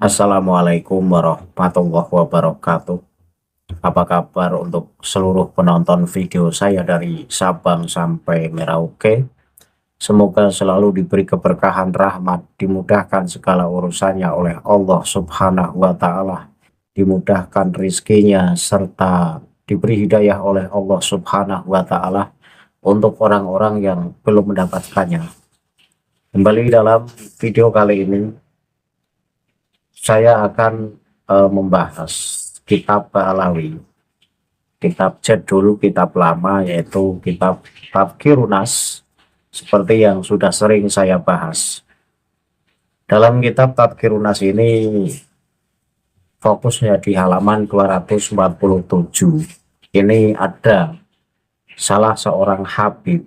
Assalamualaikum warahmatullahi wabarakatuh. Apa kabar untuk seluruh penonton video saya dari Sabang sampai Merauke? Semoga selalu diberi keberkahan rahmat, dimudahkan segala urusannya oleh Allah Subhanahu wa Ta'ala, dimudahkan rizkinya, serta diberi hidayah oleh Allah Subhanahu wa Ta'ala untuk orang-orang yang belum mendapatkannya. Kembali dalam video kali ini, saya akan membahas kitab Ba'alawi, kitab jadul, kitab lama, yaitu kitab Tadhkirunas, seperti yang sudah sering saya bahas. Dalam kitab Tadhkirunas ini fokusnya di halaman 247. Ini ada salah seorang habib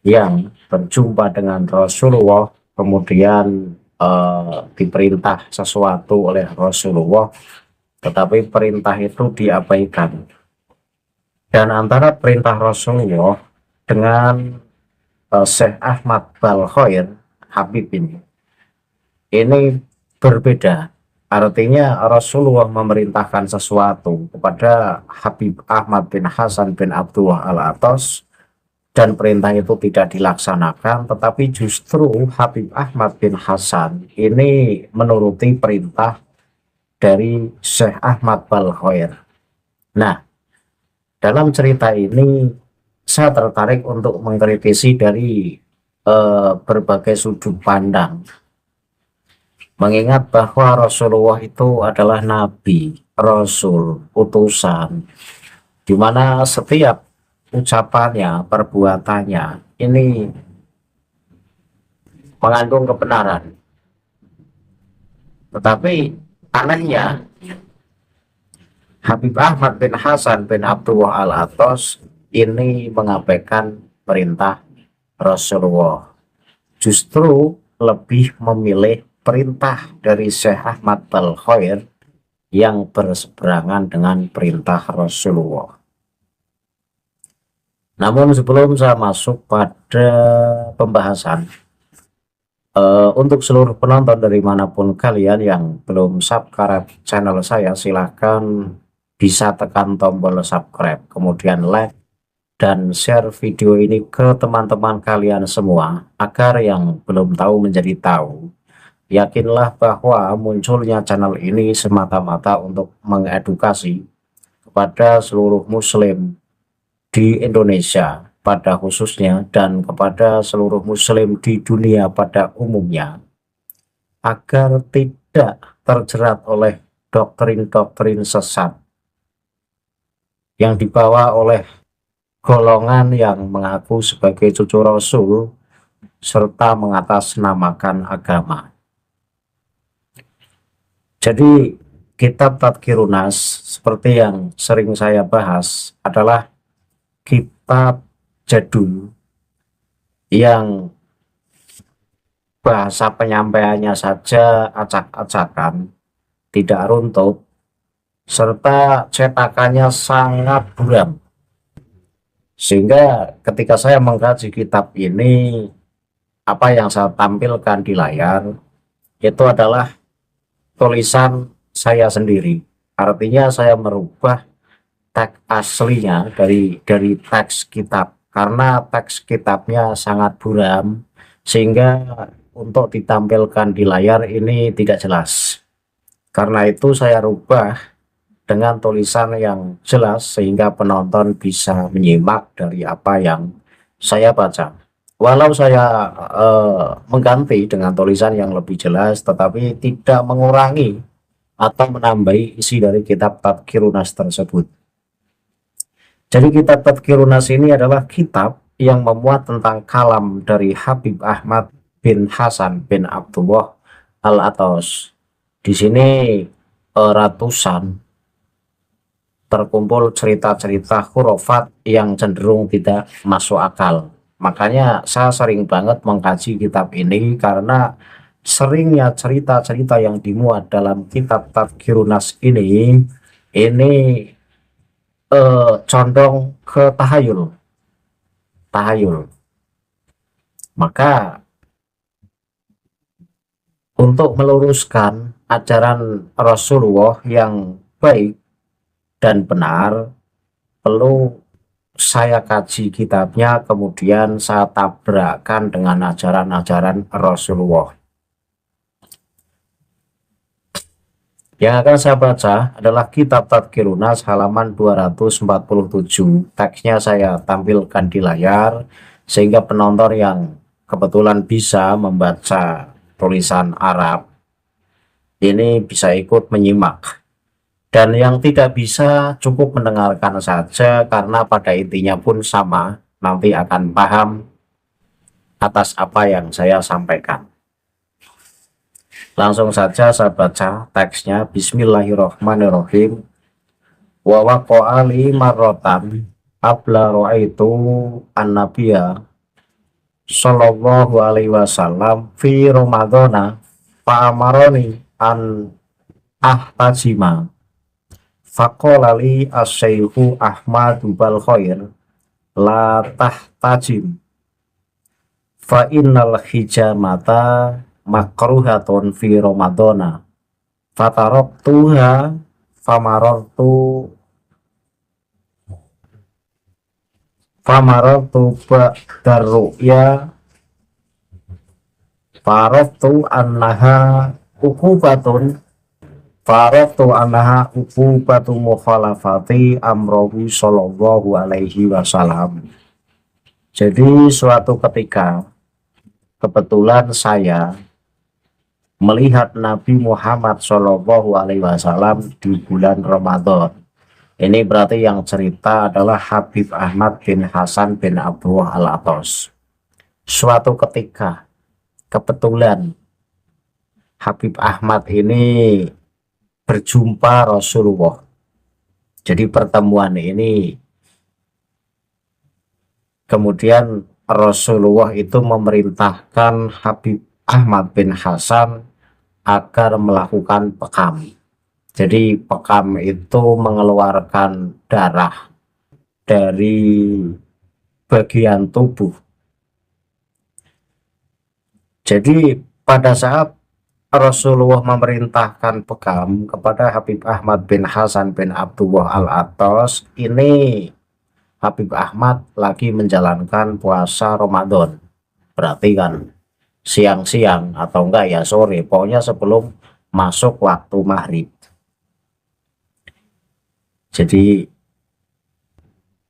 yang berjumpa dengan Rasulullah, kemudian diperintah sesuatu oleh Rasulullah, tetapi perintah itu diabaikan. Dan antara perintah Rasulullah dengan Syekh Ahmad Balkhoir, Habib ini berbeda. Artinya Rasulullah memerintahkan sesuatu kepada Habib Ahmad bin Hasan bin Abdullah Al-Atas, dan perintah itu tidak dilaksanakan, tetapi justru Habib Ahmad bin Hasan ini menuruti perintah dari Syekh Ahmad Balkhoir. Nah, dalam cerita ini saya tertarik untuk mengkritisi dari berbagai sudut pandang, mengingat bahwa Rasulullah itu adalah nabi, rasul, utusan, di mana setiap ucapannya, perbuatannya ini mengandung kebenaran. Tetapi anehnya, Habib Ahmad bin Hasan bin Abdullah Al-Atas ini mengabaikan perintah Rasulullah, justru lebih memilih perintah dari Syekh Ahmad Balkhoir yang berseberangan dengan perintah Rasulullah. Namun sebelum saya masuk pada pembahasan, untuk seluruh penonton dari manapun kalian yang belum subscribe channel saya, silahkan bisa tekan tombol subscribe, kemudian like dan share video ini ke teman-teman kalian semua, agar yang belum tahu menjadi tahu. Yakinlah bahwa munculnya channel ini semata-mata untuk mengedukasi kepada seluruh muslim di Indonesia pada khususnya, dan kepada seluruh muslim di dunia pada umumnya, agar tidak terjerat oleh doktrin-doktrin sesat yang dibawa oleh golongan yang mengaku sebagai cucu Rasul serta mengatasnamakan agama. Jadi kitab Tadhkirunas, seperti yang sering saya bahas, adalah kitab jadul yang bahasa penyampaiannya saja acak-acakan, tidak runtut, serta cetakannya sangat buram. Sehingga ketika saya mengkaji kitab ini, apa yang saya tampilkan di layar itu adalah tulisan saya sendiri. Artinya saya merubah teks aslinya dari teks kitab, karena teks kitabnya sangat buram sehingga untuk ditampilkan di layar ini tidak jelas. Karena itu saya rubah dengan tulisan yang jelas sehingga penonton bisa menyimak dari apa yang saya baca. Walau saya mengganti dengan tulisan yang lebih jelas, tetapi tidak mengurangi atau menambahi isi dari kitab Tadhkirunas tersebut. Jadi kitab Tadhkirunas ini adalah kitab yang memuat tentang kalam dari Habib Ahmad bin Hasan bin Abdullah Al-Atas. Di sini ratusan terkumpul cerita-cerita khurafat yang cenderung tidak masuk akal. Makanya saya sering banget mengkaji kitab ini, karena seringnya cerita-cerita yang dimuat dalam kitab Tadhkirunas ini condong ke tahayul. Maka untuk meluruskan ajaran Rasulullah yang baik dan benar, perlu saya kaji kitabnya, kemudian saya tabrakkan dengan ajaran-ajaran Rasulullah. Yang akan saya baca adalah kitab Tadhkirun Nas halaman 247. Teksnya saya tampilkan di layar sehingga penonton yang kebetulan bisa membaca tulisan Arab ini bisa ikut menyimak. Dan yang tidak bisa cukup mendengarkan saja karena pada intinya pun sama, nanti akan paham atas apa yang saya sampaikan. Langsung saja saya baca teksnya. Bismillahirrahmanirrahim. Wa waqa'a li marratan qabla ra'aitu an-nabiyya sallallahu alaihi wasallam fi ramadhana fa amarani an ahtajima faqala li asy-syaikhu Ahmad bal khair la tahtajim fa innal hijamata makruhatun fi ramadhana fatarabtuha famarartu ba'da ru'ya faraftu annaha uqubatun mukhalafati amrohu sallallahu alaihi wasallam. Jadi suatu ketika kebetulan saya melihat Nabi Muhammad Shallallahu Alaihi Wasallam di bulan Ramadan. Ini berarti yang cerita adalah Habib Ahmad bin Hasan bin Abdullah Al-Atos. Suatu ketika kebetulan Habib Ahmad ini berjumpa Rasulullah. Jadi pertemuan ini kemudian Rasulullah itu memerintahkan Habib Ahmad bin Hasan agar melakukan pekam. Jadi pekam itu mengeluarkan darah dari bagian tubuh. Jadi pada saat Rasulullah memerintahkan pekam kepada Habib Ahmad bin Hasan bin Abdullah Al-Atos, ini Habib Ahmad lagi menjalankan puasa Ramadan. Berarti kan siang-siang atau enggak ya sore, pokoknya sebelum masuk waktu maghrib. Jadi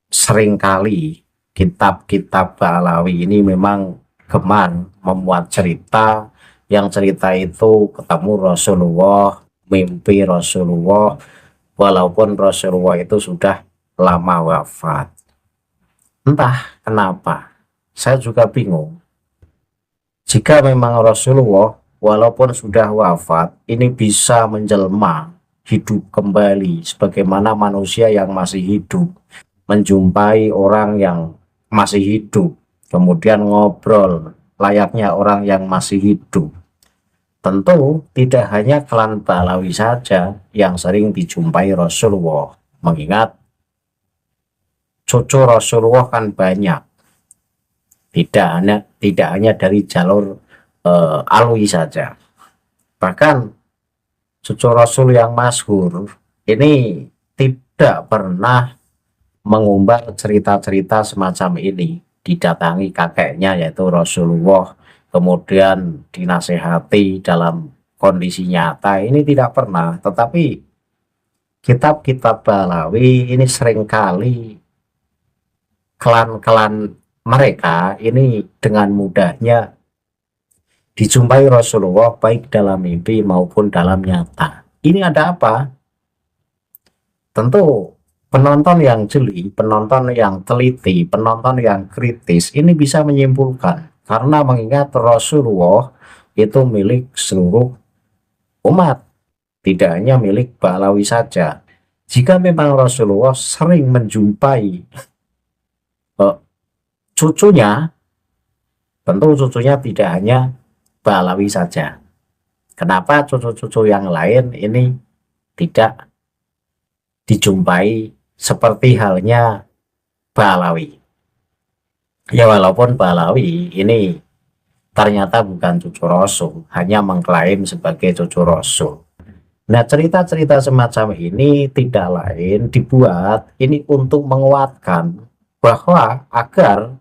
seringkali kitab-kitab Ba'alawi ini memang gemar memuat cerita, yang cerita itu ketemu Rasulullah, mimpi Rasulullah, walaupun Rasulullah itu sudah lama wafat. Entah kenapa, saya juga bingung. Jika memang Rasulullah walaupun sudah wafat ini bisa menjelma, hidup kembali sebagaimana manusia yang masih hidup, menjumpai orang yang masih hidup, kemudian ngobrol layaknya orang yang masih hidup. Tentu tidak hanya klan Ba'alawi saja yang sering dijumpai Rasulullah, mengingat cucu Rasulullah kan banyak. Tidak hanya dari jalur Alwi saja. Bahkan cucu Rasul yang masyhur ini tidak pernah mengumbar cerita-cerita semacam ini. Didatangi kakeknya yaitu Rasulullah, kemudian dinasehati dalam kondisi nyata, ini tidak pernah. Tetapi kitab-kitab Ba'alawi ini seringkali klan-klan mereka ini dengan mudahnya dijumpai Rasulullah baik dalam mimpi maupun dalam nyata. Ini ada apa? Tentu penonton yang jeli, penonton yang teliti, penonton yang kritis ini bisa menyimpulkan, karena mengingat Rasulullah itu milik seluruh umat, tidak hanya milik Ba'alawi saja. Jika memang Rasulullah sering menjumpai cucunya, tentu cucunya tidak hanya Ba'alawi saja. Kenapa cucu-cucu yang lain ini tidak dijumpai seperti halnya Ba'alawi? Ya walaupun Ba'alawi ini ternyata bukan cucu Rasul, hanya mengklaim sebagai cucu Rasul. Nah, cerita-cerita semacam ini tidak lain dibuat ini untuk menguatkan bahwa agar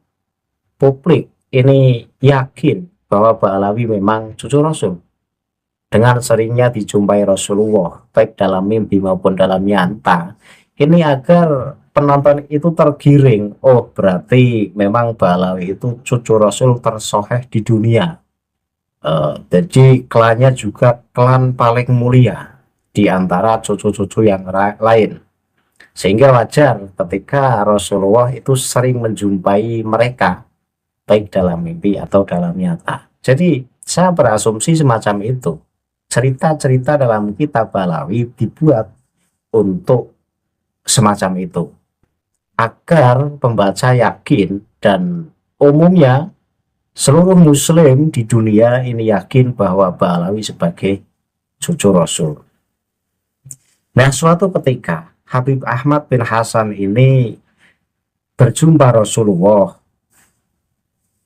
publik ini yakin bahwa Ba'alawi memang cucu Rasul. Dengan seringnya dijumpai Rasulullah, baik dalam mimpi maupun dalam nyata, ini agar penonton itu tergiring, oh berarti memang Ba'alawi itu cucu Rasul tersoheh di dunia. Jadi klannya juga klan paling mulia di antara cucu-cucu yang lain. Sehingga wajar ketika Rasulullah itu sering menjumpai mereka, baik dalam mimpi atau dalam nyata. Jadi saya berasumsi semacam itu. Cerita-cerita dalam kitab Ba'alawi dibuat untuk semacam itu, agar pembaca yakin dan umumnya seluruh muslim di dunia ini yakin bahwa Ba'alawi sebagai cucu Rasul. Nah, suatu ketika Habib Ahmad bin Hasan ini berjumpa Rasulullah,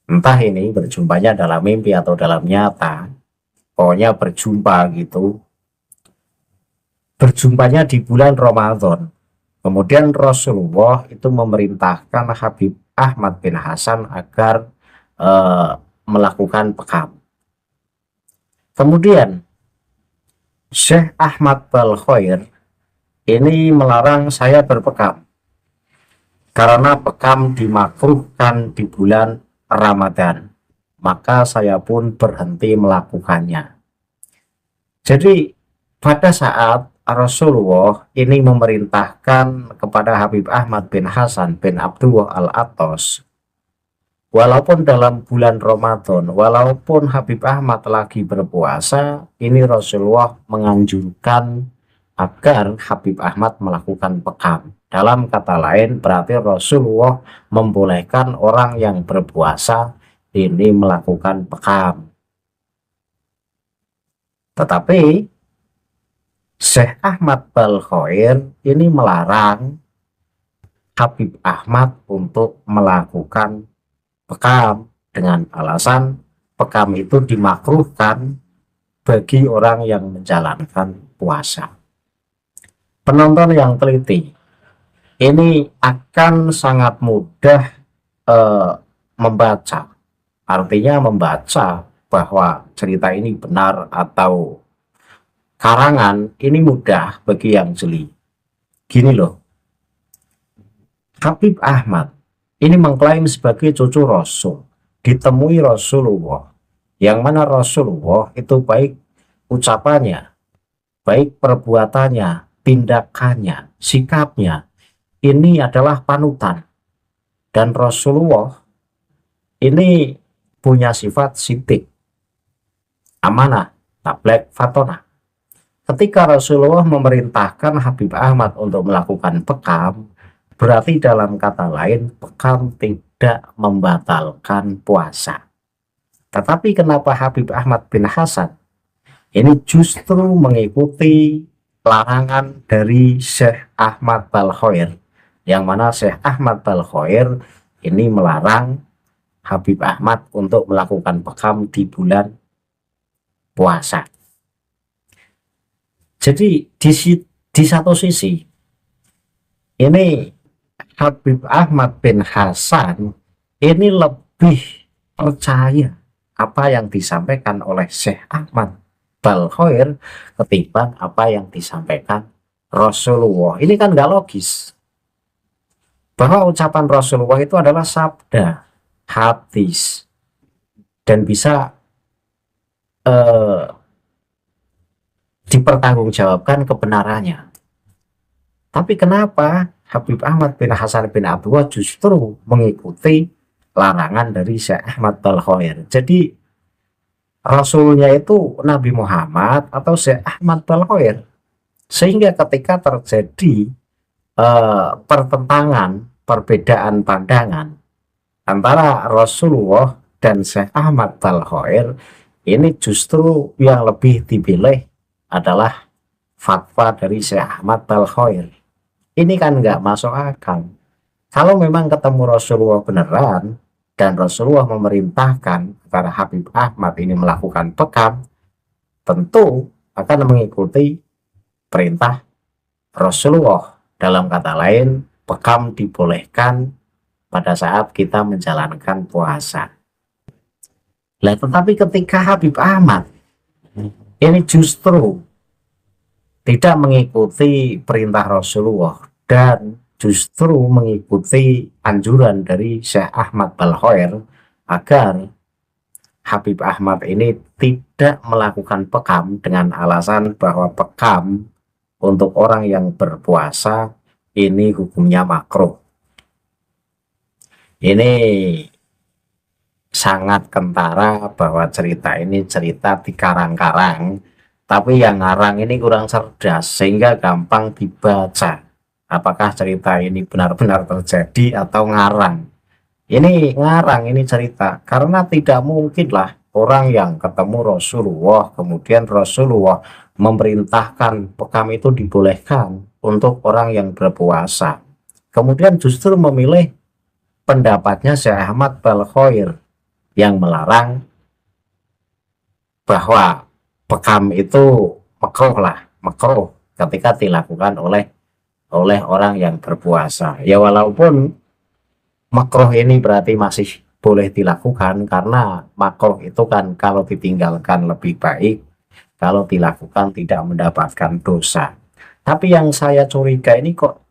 entah ini berjumpanya dalam mimpi atau dalam nyata, pokoknya berjumpa gitu. Berjumpanya di bulan Ramadan. Kemudian Rasulullah itu memerintahkan Habib Ahmad bin Hasan agar melakukan pekam. Kemudian Syekh Ahmad Balkhoir ini melarang saya berpekam karena pekam dimakruhkan di bulan Ramadan. Maka saya pun berhenti melakukannya. Jadi pada saat Rasulullah ini memerintahkan kepada Habib Ahmad bin Hasan bin Abdullah Al-Attas, walaupun dalam bulan Ramadan, walaupun Habib Ahmad lagi berpuasa, ini Rasulullah menganjurkan agar Habib Ahmad melakukan pekam. Dalam kata lain, berarti Rasulullah membolehkan orang yang berpuasa ini melakukan pekam. Tetapi Syekh Ahmad Balkhoir ini melarang Habib Ahmad untuk melakukan pekam dengan alasan pekam itu dimakruhkan bagi orang yang menjalankan puasa. Penonton yang teliti ini akan sangat mudah membaca, artinya membaca bahwa cerita ini benar atau karangan, ini mudah bagi yang jeli. Gini loh, Habib Ahmad ini mengklaim sebagai cucu Rasul, ditemui Rasulullah, yang mana Rasulullah itu baik ucapannya, baik perbuatannya, tindakannya, sikapnya, ini adalah panutan. Dan Rasulullah ini punya sifat sidik, amanah, tablek, fatonah. Ketika Rasulullah memerintahkan Habib Ahmad untuk melakukan pekam, berarti dalam kata lain pekam tidak membatalkan puasa. Tetapi kenapa Habib Ahmad bin Hasan ini justru mengikuti larangan dari Syekh Ahmad Balkhoir, yang mana Syekh Ahmad Balkhoir ini melarang Habib Ahmad untuk melakukan pekam di bulan puasa. Jadi di satu sisi ini Habib Ahmad bin Hasan ini lebih percaya apa yang disampaikan oleh Syekh Ahmad Balkhoir ketimbang apa yang disampaikan Rasulullah. Ini kan nggak logis, bahwa ucapan Rasulullah itu adalah sabda, hadis, dan bisa dipertanggungjawabkan kebenarannya. Tapi kenapa Habib Ahmad bin Hasan bin Abdullah justru mengikuti larangan dari Syekh Ahmad Balkhoir? Jadi Rasulnya itu Nabi Muhammad atau Syekh Ahmad Balkhoir, sehingga ketika terjadi pertentangan, perbedaan pandangan antara Rasulullah dan Syekh Ahmad Balkhoir, ini justru yang lebih dipilih adalah fatwa dari Syekh Ahmad Balkhoir. Ini kan nggak masuk akal. Kalau memang ketemu Rasulullah beneran dan Rasulullah memerintahkan agar Habib Ahmad ini melakukan pekam, tentu akan mengikuti perintah Rasulullah. Dalam kata lain, bekam dibolehkan pada saat kita menjalankan puasa. Nah, tetapi ketika Habib Ahmad ini justru tidak mengikuti perintah Rasulullah dan justru mengikuti anjuran dari Syekh Ahmad Balkhoir agar Habib Ahmad ini tidak melakukan pekam dengan alasan bahwa pekam untuk orang yang berpuasa ini hukumnya makruh. Ini sangat kentara bahwa cerita ini cerita dikarang-karang, tapi yang ngarang ini kurang cerdas sehingga gampang dibaca apakah cerita ini benar-benar terjadi atau ngarang. Ini ngarang, ini cerita, karena tidak mungkin lah orang yang ketemu Rasulullah kemudian Rasulullah memerintahkan pekam itu dibolehkan untuk orang yang berpuasa, kemudian justru memilih pendapatnya Syekh Ahmad Balkhoir yang melarang bahwa pekam itu makruh ketika dilakukan oleh orang yang berpuasa. Ya walaupun makruh ini berarti masih boleh dilakukan, karena makruh itu kan kalau ditinggalkan lebih baik, kalau dilakukan tidak mendapatkan dosa. Tapi yang saya curiga ini kok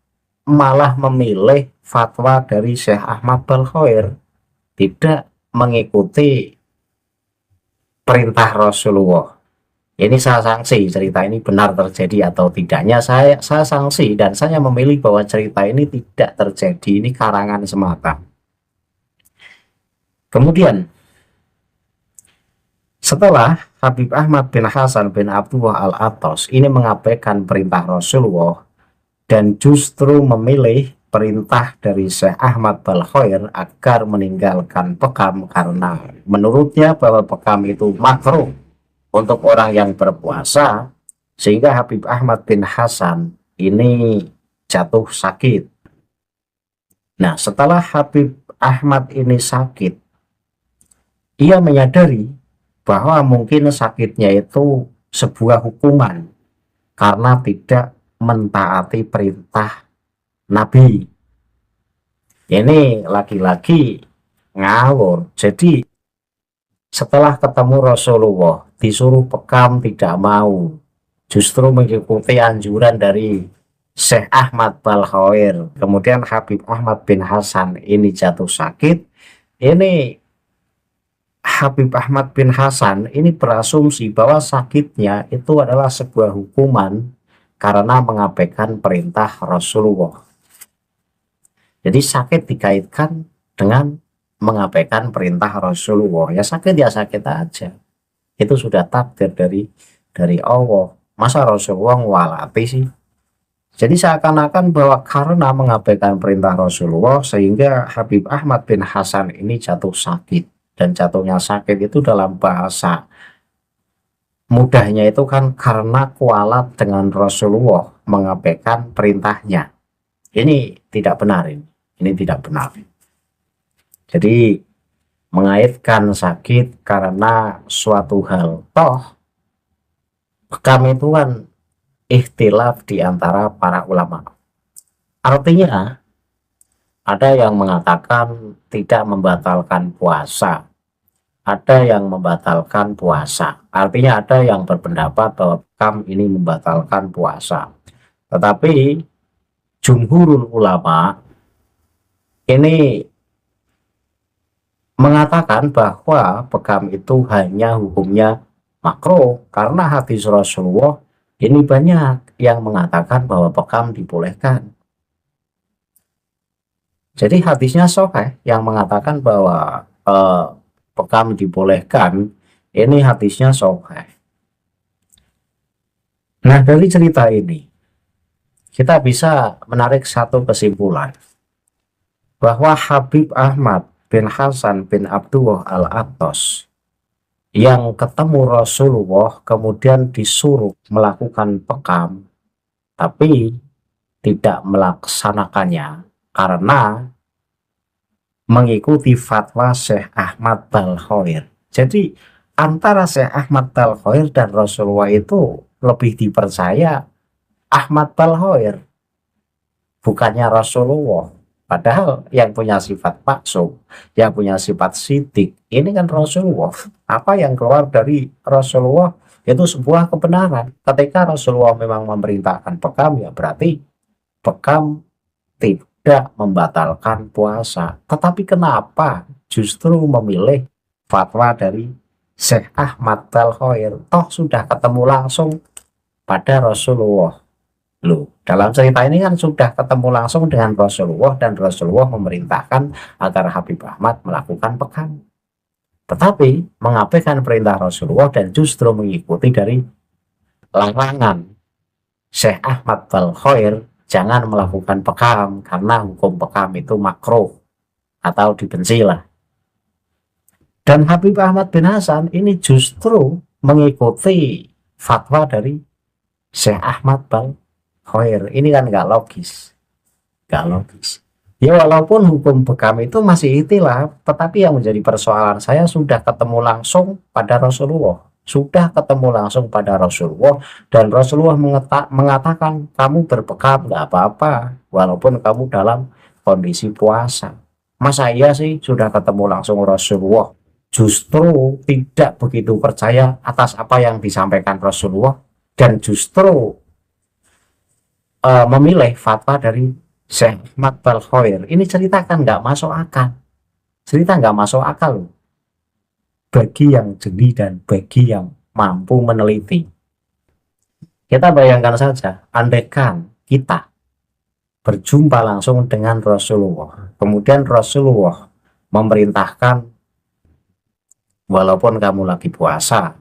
malah memilih fatwa dari Syekh Ahmad Balkhoir, tidak mengikuti perintah Rasulullah. Ini saya sanksi cerita ini benar terjadi atau tidaknya, saya sanksi dan saya memilih bahwa cerita ini tidak terjadi, ini karangan semata. Kemudian setelah Habib Ahmad bin Hasan bin Abdullah Al-Attas ini mengabaikan perintah Rasulullah dan justru memilih perintah dari Syekh Ahmad Balkhoir agar meninggalkan pekam karena menurutnya bahwa pekam itu makruh untuk orang yang berpuasa, sehingga Habib Ahmad bin Hasan ini jatuh sakit. Nah, setelah Habib Ahmad ini sakit, ia menyadari bahwa mungkin sakitnya itu sebuah hukuman karena tidak mentaati perintah Nabi. Ini lagi-lagi ngawur. Jadi setelah ketemu Rasulullah disuruh pekam tidak mau, justru mengikuti anjuran dari Syekh Ahmad Balkhoir. Kemudian Habib Ahmad bin Hasan ini jatuh sakit. Ini Habib Ahmad bin Hasan ini berasumsi bahwa sakitnya itu adalah sebuah hukuman karena mengabaikan perintah Rasulullah. Jadi sakit dikaitkan dengan mengabaikan perintah Rasulullah. Ya sakit aja. Itu sudah takdir dari Allah. Masa Rasulullah ngwalati sih? Jadi seakan-akan bahwa karena mengabaikan perintah Rasulullah sehingga Habib Ahmad bin Hasan ini jatuh sakit. Dan jatuhnya sakit itu dalam bahasa mudahnya itu kan karena kualat dengan Rasulullah mengabaikan perintahnya. Ini tidak benar ini. Ini tidak benar. Jadi mengaitkan sakit karena suatu hal, toh pekam itu kan ikhtilaf di antara para ulama. Artinya ada yang mengatakan tidak membatalkan puasa, ada yang membatalkan puasa. Artinya ada yang berpendapat bahwa pekam ini membatalkan puasa. Tetapi jumhurul ulama ini mengatakan bahwa pekam itu hanya hukumnya makruh karena hadis Rasulullah ini banyak yang mengatakan bahwa pekam dibolehkan. Jadi hadisnya sahih yang mengatakan bahwa pekam dibolehkan, ini hadisnya sahih. Nah, dari cerita ini kita bisa menarik satu kesimpulan bahwa Habib Ahmad bin Hasan bin Abdullah Al-Attas yang ketemu Rasulullah kemudian disuruh melakukan pekam tapi tidak melaksanakannya karena mengikuti fatwa Syekh Ahmad Balkhoir. Jadi antara Syekh Ahmad Balkhoir dan Rasulullah itu lebih dipercaya Ahmad Balkhoir, bukannya Rasulullah. Padahal yang punya sifat maksum, yang punya sifat sidik, ini kan Rasulullah. Apa yang keluar dari Rasulullah itu sebuah kebenaran. Ketika Rasulullah memang memerintahkan bekam, ya berarti bekam tidak membatalkan puasa. Tetapi kenapa justru memilih fatwa dari Syekh Ahmad Balkhoir? Toh sudah ketemu langsung pada Rasulullah. Loh, dalam cerita ini kan sudah ketemu langsung dengan Rasulullah dan Rasulullah memerintahkan agar Habib Ahmad melakukan bekam. Tetapi mengabaikan perintah Rasulullah dan justru mengikuti dari larangan Syekh Ahmad Balkhoir, jangan melakukan bekam karena hukum bekam itu makruh atau dibenci lah. Dan Habib Ahmad bin Hasan ini justru mengikuti fatwa dari Syekh Ahmad Balkhoir. Ini kan nggak logis, nggak logis. Ya walaupun hukum bekam itu masih ikhtilaf, tetapi yang menjadi persoalan saya sudah ketemu langsung pada Rasulullah. Sudah ketemu langsung pada Rasulullah dan Rasulullah mengatakan kamu berbekam nggak apa-apa walaupun kamu dalam kondisi puasa. Masa iya sih sudah ketemu langsung Rasulullah justru tidak begitu percaya atas apa yang disampaikan Rasulullah dan justru memilih fatwa dari Syekh Ahmad Balkhoir. Ini cerita kan nggak masuk akal, cerita nggak masuk akal loh bagi yang jeli dan bagi yang mampu meneliti. Kita bayangkan saja, andaikan kita berjumpa langsung dengan Rasulullah, kemudian Rasulullah memerintahkan walaupun kamu lagi puasa,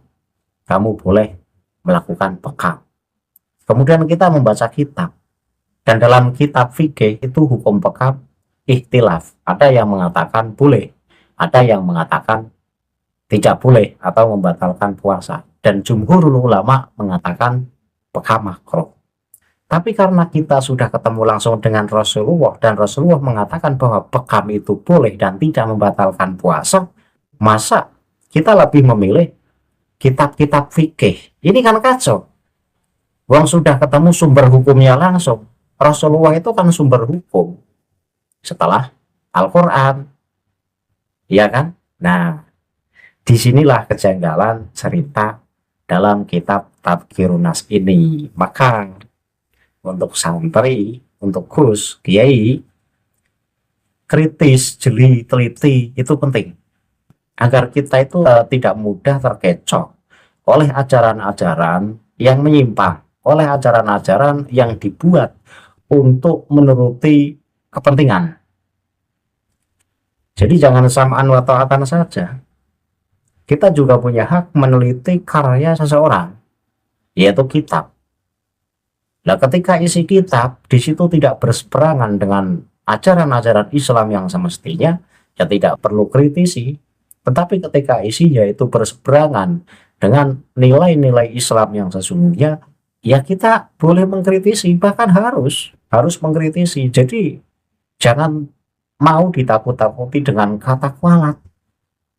kamu boleh melakukan bekam. Kemudian kita membaca kitab, dan dalam kitab fikih itu hukum bekam ikhtilaf. Ada yang mengatakan boleh, ada yang mengatakan tidak boleh atau membatalkan puasa, dan jumhurul ulama mengatakan bekam makruh. Tapi karena kita sudah ketemu langsung dengan Rasulullah dan Rasulullah mengatakan bahwa bekam itu boleh dan tidak membatalkan puasa, masa kita lebih memilih kitab-kitab fikih? Ini kan kacau. Wong sudah ketemu sumber hukumnya langsung. Rasulullah itu kan sumber hukum setelah Al-Quran, ya kan? Nah, disinilah kejanggalan cerita dalam kitab Tadhkirun Nas ini. Maka untuk santri, untuk Gus, kiai, kritis, jeli, teliti itu penting agar kita itu tidak mudah terkecoh oleh ajaran-ajaran yang menyimpang, oleh ajaran-ajaran yang dibuat untuk menuruti kepentingan. Jadi jangan samaan wa ta'atan saja. Kita juga punya hak meneliti karya seseorang, yaitu kitab. Nah, ketika isi kitab di situ tidak berseberangan dengan ajaran-ajaran Islam yang semestinya, ya tidak perlu kritisi. Tetapi ketika isinya itu berseberangan dengan nilai-nilai Islam yang sesungguhnya, ya kita boleh mengkritisi, bahkan harus mengkritisi. Jadi jangan mau ditakut-takuti dengan kata kualat.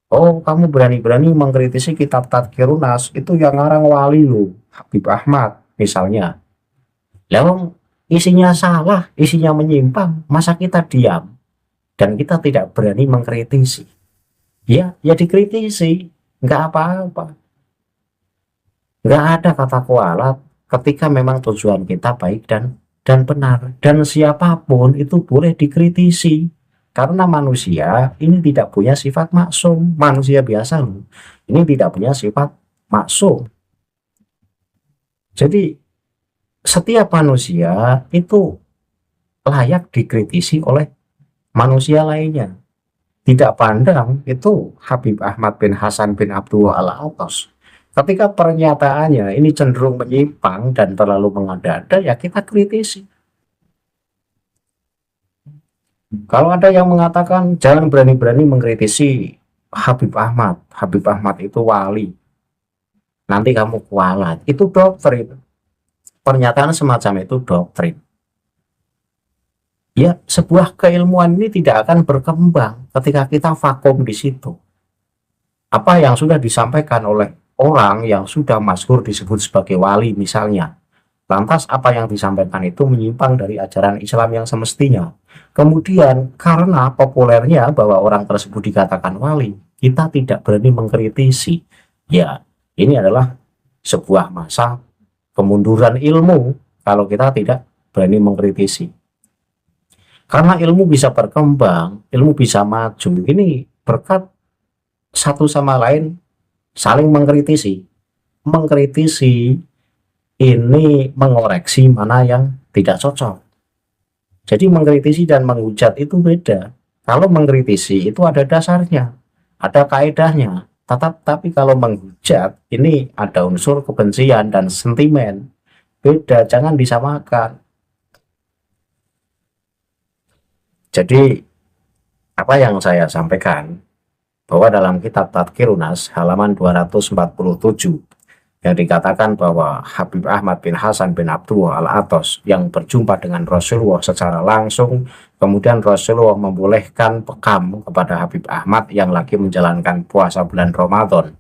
Oh, kamu berani-berani mengkritisi kitab Tadhkirun Nas, itu yang ngarang wali loh, Habib Ahmad misalnya. Lalu isinya salah, isinya menyimpang, masa kita diam dan kita tidak berani mengkritisi? Ya dikritisi, nggak apa-apa. Nggak ada kata kualat ketika memang tujuan kita baik dan benar. Dan siapapun itu boleh dikritisi. Karena manusia ini tidak punya sifat maksum. Manusia biasa loh. Ini tidak punya sifat maksum. Jadi setiap manusia itu layak dikritisi oleh manusia lainnya. Tidak pandang itu Habib Ahmad bin Hasan bin Abdullah Al-Attas. Ketika pernyataannya ini cenderung menyimpang dan terlalu mengada-ada, ya kita kritisi. Kalau ada yang mengatakan jangan berani-berani mengkritisi Habib Ahmad itu wali, nanti kamu kualat, itu doktrin. Pernyataan semacam itu doktrin. Ya, sebuah keilmuan ini tidak akan berkembang ketika kita vakum di situ. Apa yang sudah disampaikan oleh orang yang sudah masyhur disebut sebagai wali misalnya, Lantas apa yang disampaikan itu menyimpang dari ajaran Islam yang semestinya. Kemudian karena populernya bahwa orang tersebut dikatakan wali, kita tidak berani mengkritisi. Ya, ini adalah sebuah masa kemunduran ilmu kalau kita tidak berani mengkritisi. Karena ilmu bisa berkembang, ilmu bisa maju. Ini berkat satu sama lain saling mengkritisi. Mengkritisi ini mengoreksi mana yang tidak cocok. Jadi mengkritisi dan menghujat itu beda. Kalau mengkritisi itu ada dasarnya, ada kaedahnya. Tapi kalau menghujat ini ada unsur kebencian dan sentimen. Beda, jangan disamakan. Jadi apa yang saya sampaikan bahwa dalam kitab Tadkirunas halaman 247 yang dikatakan bahwa Habib Ahmad bin Hasan bin Abdullah Al-Atos yang berjumpa dengan Rasulullah secara langsung, kemudian Rasulullah membolehkan bekam kepada Habib Ahmad yang lagi menjalankan puasa bulan Ramadan.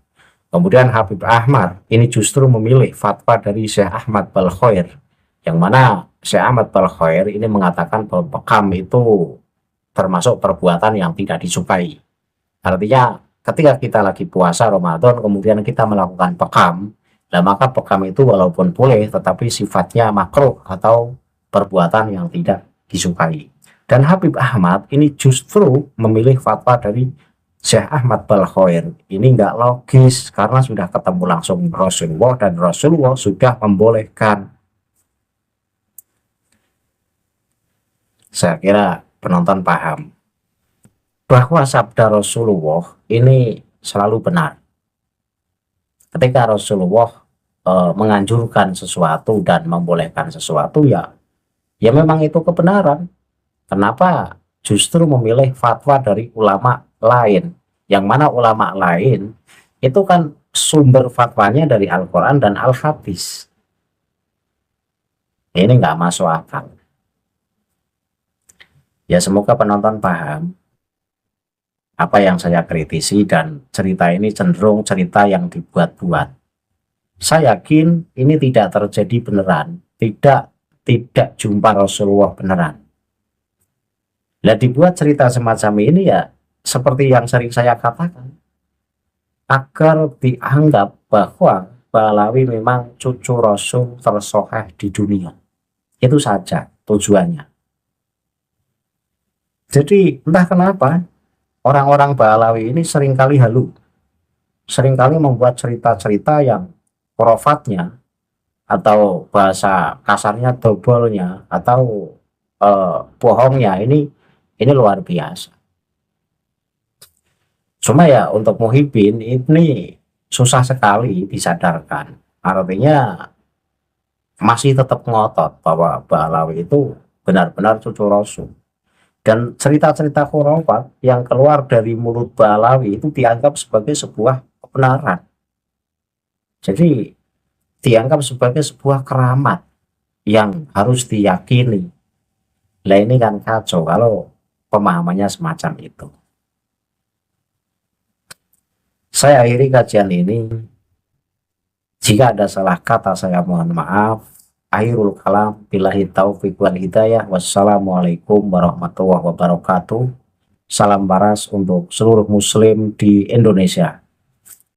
Kemudian Habib Ahmad ini justru memilih fatwa dari Syekh Ahmad Balkhoir, yang mana Syekh Ahmad Balkhoir ini mengatakan bahwa bekam itu termasuk perbuatan yang tidak disukai. Artinya ketika kita lagi puasa Ramadan kemudian kita melakukan bekam, nah maka bekam itu walaupun boleh tetapi sifatnya makruh atau perbuatan yang tidak disukai. Dan Habib Ahmad ini justru memilih fatwa dari Syekh Ahmad Balkhoir. Ini nggak logis karena sudah ketemu langsung Rasulullah dan Rasulullah sudah membolehkan. Saya kira penonton paham bahwa sabda Rasulullah ini selalu benar. Ketika Rasulullah menganjurkan sesuatu dan membolehkan sesuatu, ya memang itu kebenaran. Kenapa justru memilih fatwa dari ulama lain, yang mana ulama lain itu kan sumber fatwanya dari Al-Quran dan Al-Hadis. Ini nggak masuk akal. Ya semoga penonton paham apa yang saya kritisi, dan cerita ini cenderung cerita yang dibuat-buat. Saya yakin ini tidak terjadi beneran, tidak jumpa Rasulullah beneran. Nah dibuat cerita semacam ini ya seperti yang sering saya katakan, agar dianggap bahwa Balawi memang cucu Rasul tersoheh di dunia. Itu saja tujuannya. Jadi entah kenapa orang-orang Balawi ini seringkali halu, seringkali membuat cerita-cerita yang khurafatnya atau bahasa kasarnya dobolnya atau bohongnya ini luar biasa. Cuma ya untuk Muhyiddin ini susah sekali disadarkan. Artinya masih tetap ngotot bahwa Balawi itu benar-benar cucu Rasul. Dan cerita-cerita khurafat yang keluar dari mulut Balawi itu dianggap sebagai sebuah kebenaran. Jadi dianggap sebagai sebuah keramat yang harus diyakini. Lah ini kan kacau kalau pemahamannya semacam itu. Saya akhiri kajian ini. Jika ada salah kata saya mohon maaf. Akhirul kalam, billahi taufiq wal hidayah. Wassalamualaikum warahmatullahi wabarakatuh. Salam waras untuk seluruh muslim di Indonesia.